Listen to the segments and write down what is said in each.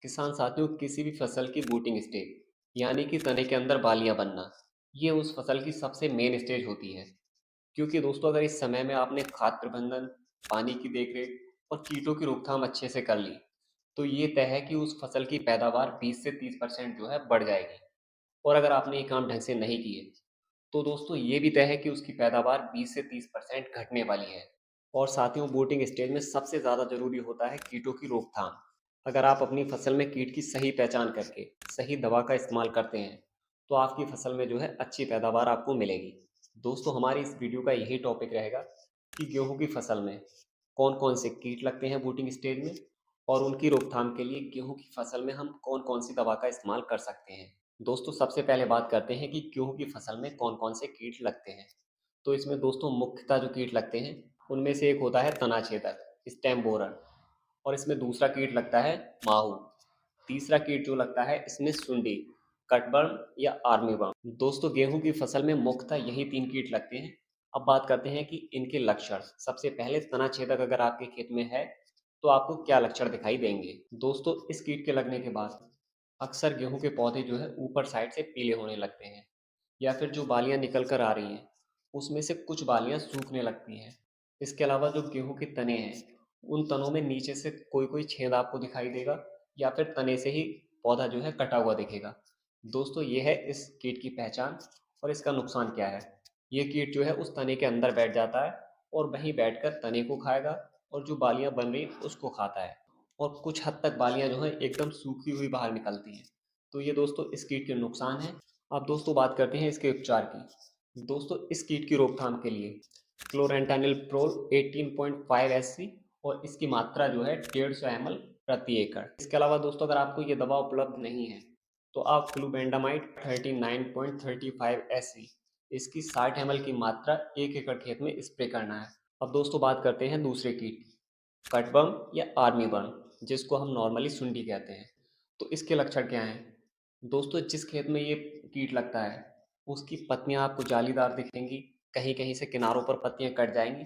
किसान साथियों, किसी भी फसल की बूटिंग स्टेज यानी कि तने के अंदर बालियां बनना, ये उस फसल की सबसे मेन स्टेज होती है। क्योंकि दोस्तों, अगर इस समय में आपने खाद प्रबंधन, पानी की देखरेख और कीटों की रोकथाम अच्छे से कर ली, तो ये तय है कि उस फसल की पैदावार 20 से 30% जो है बढ़ जाएगी। और अगर आपने ये काम ढंग से नहीं किए, तो दोस्तों ये भी तय है कि उसकी पैदावार 20 से 30% घटने वाली है। और साथियों, बूटिंग स्टेज में सबसे ज़्यादा ज़रूरी होता है कीटों की रोकथाम। अगर आप अपनी फसल में कीट की सही पहचान करके सही दवा का इस्तेमाल करते हैं, तो आपकी फसल में जो है अच्छी पैदावार आपको मिलेगी। दोस्तों, हमारी इस वीडियो का यही टॉपिक रहेगा कि गेहूं की फसल में कौन कौन से कीट लगते हैं बूटिंग स्टेज में, और उनकी रोकथाम के लिए गेहूं की फसल में हम कौन कौन सी दवा का इस्तेमाल कर सकते हैं। दोस्तों, सबसे पहले बात करते हैं कि गेहूं की फसल में कौन कौन से कीट लगते हैं। तो इसमें दोस्तों मुख्यतः जो कीट लगते हैं, उनमें से एक होता है तनाछेदक, स्टेम बोरर। और इसमें दूसरा कीट लगता है माहू। तीसरा कीट जो लगता है इसमें सुंडी, कटवर्म या आर्मी वर्म। दोस्तों, गेहूं की फसल में मुख्यतः यही 3 कीट लगते हैं। अब बात करते हैं कि इनके लक्षण। सबसे पहले तनाछेदक अगर आपके खेत में है, तो आपको क्या लक्षण दिखाई देंगे। दोस्तों, इस कीट के लगने के बाद अक्सर गेहूं के पौधे जो है ऊपर साइड से पीले होने लगते हैं, या फिर जो बालियां निकल कर आ रही हैं, उसमें से कुछ बालियां सूखने लगती हैं। इसके अलावा जो गेहूं के तने हैं, उन तनों में नीचे से कोई कोई छेद आपको दिखाई देगा, या फिर तने से ही पौधा जो है कटा हुआ दिखेगा। दोस्तों, ये है इस कीट की पहचान। और इसका नुकसान क्या है। ये कीट जो है उस तने के अंदर बैठ जाता है और वहीं बैठकर तने को खाएगा, और जो बालियां बन रही उसको खाता है। और कुछ हद तक बालियां जो है एकदम सूखी हुई बाहर निकलती हैं। तो ये दोस्तों इस कीट के नुकसान है। अब दोस्तों बात करते हैं इसके उपचार की। दोस्तों, इस कीट की रोकथाम के लिए क्लोरेंटानिल प्रोल 18.5 SC, और इसकी मात्रा जो है 150 ml प्रति एकड़। इसके अलावा दोस्तों, अगर आपको ये दवा उपलब्ध नहीं है, तो आप फ्लूबेंडामाइड 39.35 SC, इसकी 60 ml की मात्रा 1 एकड़ खेत में स्प्रे करना है। अब दोस्तों बात करते हैं दूसरे कीट की, कटवर्म या आर्मी वर्म, जिसको हम नॉर्मली सुंडी कहते हैं। तो इसके लक्षण क्या हैं। दोस्तों, जिस खेत में ये कीट लगता है, उसकी पत्तियां आपको जालीदार दिखेंगी, कहीं कहीं से किनारों पर पत्तियां कट जाएंगी।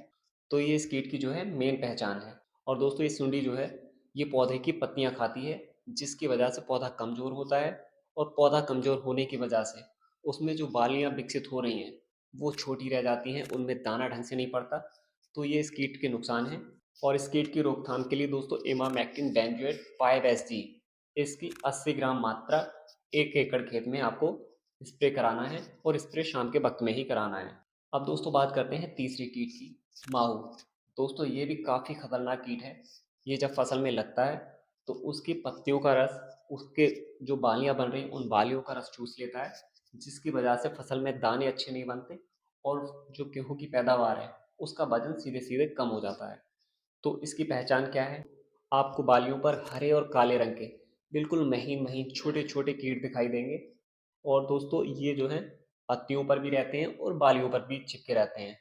तो ये इस कीट की जो है मेन पहचान है। और दोस्तों, ये सुंडी जो है, ये पौधे की पत्तियां खाती है, जिसकी वजह से पौधा कमजोर होता है। और पौधा कमजोर होने की वजह से उसमें जो बालियां विकसित हो रही हैं, वो छोटी रह जाती हैं, उनमें दाना ढंग से नहीं पड़ता। तो ये इस कीट के नुकसान हैं। और इस कीट की रोकथाम के लिए दोस्तों इमामेक्टिन बेंजोएट 5 SG, इसकी 80 ग्राम मात्रा 1 एकड़ खेत में आपको स्प्रे कराना है, और स्प्रे शाम के वक्त में ही कराना है। अब दोस्तों बात करते हैं तीसरी कीट की, माहू। दोस्तों, ये भी काफ़ी खतरनाक कीट है। ये जब फसल में लगता है, तो उसकी पत्तियों का रस, उसके जो बालियां बन रही उन बालियों का रस चूस लेता है, जिसकी वजह से फसल में दाने अच्छे नहीं बनते, और जो गेहूं की पैदावार है, उसका वजन सीधे सीधे कम हो जाता है। तो इसकी पहचान क्या है। आपको बालियों पर हरे और काले रंग के बिल्कुल महीन महीन छोटे छोटे कीट दिखाई देंगे। और दोस्तों, ये जो है पत्तियों पर भी रहते हैं और बालियों पर भी चिपके रहते हैं।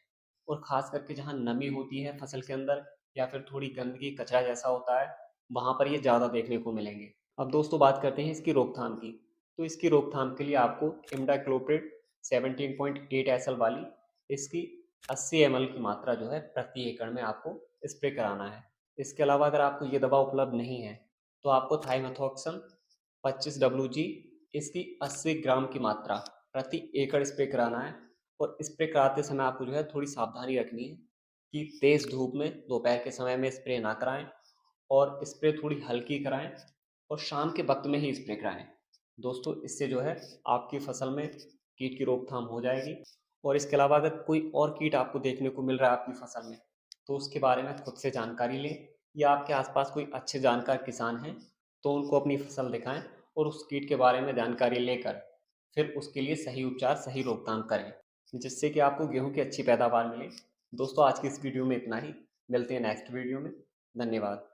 और खास करके जहाँ नमी होती है फसल के अंदर, या फिर थोड़ी गंदगी कचरा जैसा होता है, वहाँ पर ये ज़्यादा देखने को मिलेंगे। अब दोस्तों बात करते हैं इसकी रोकथाम की। तो इसकी रोकथाम के लिए आपको इमिडाक्लोप्रिड 17.8 SL वाली, इसकी 80 ml की मात्रा जो है प्रति एकड़ में आपको स्प्रे कराना है। इसके अलावा अगर आपको ये दवा उपलब्ध नहीं है, तो आपको थाइमेथॉक्सम 25 WG, इसकी 80 ग्राम की मात्रा प्रति एकड़ स्प्रे कराना है। और स्प्रे कराते समय आपको जो है थोड़ी सावधानी रखनी है कि तेज़ धूप में दोपहर के समय में स्प्रे ना कराएं, और स्प्रे थोड़ी हल्की कराएं, और शाम के वक्त में ही स्प्रे कराएं। दोस्तों, इससे जो है आपकी फसल में कीट की रोकथाम हो जाएगी। और इसके अलावा अगर कोई और कीट आपको देखने को मिल रहा है आपकी फसल में, तो उसके बारे में खुद से जानकारी लें, या आपके आसपास कोई अच्छे जानकार किसान हैं, तो उनको अपनी फसल दिखाएं, और उस कीट के बारे में जानकारी लेकर फिर उसके लिए सही उपचार, सही रोकथाम करें, जिससे कि आपको गेहूं की अच्छी पैदावार मिले। दोस्तों, आज की इस वीडियो में इतना ही। मिलते हैं नेक्स्ट वीडियो में। धन्यवाद।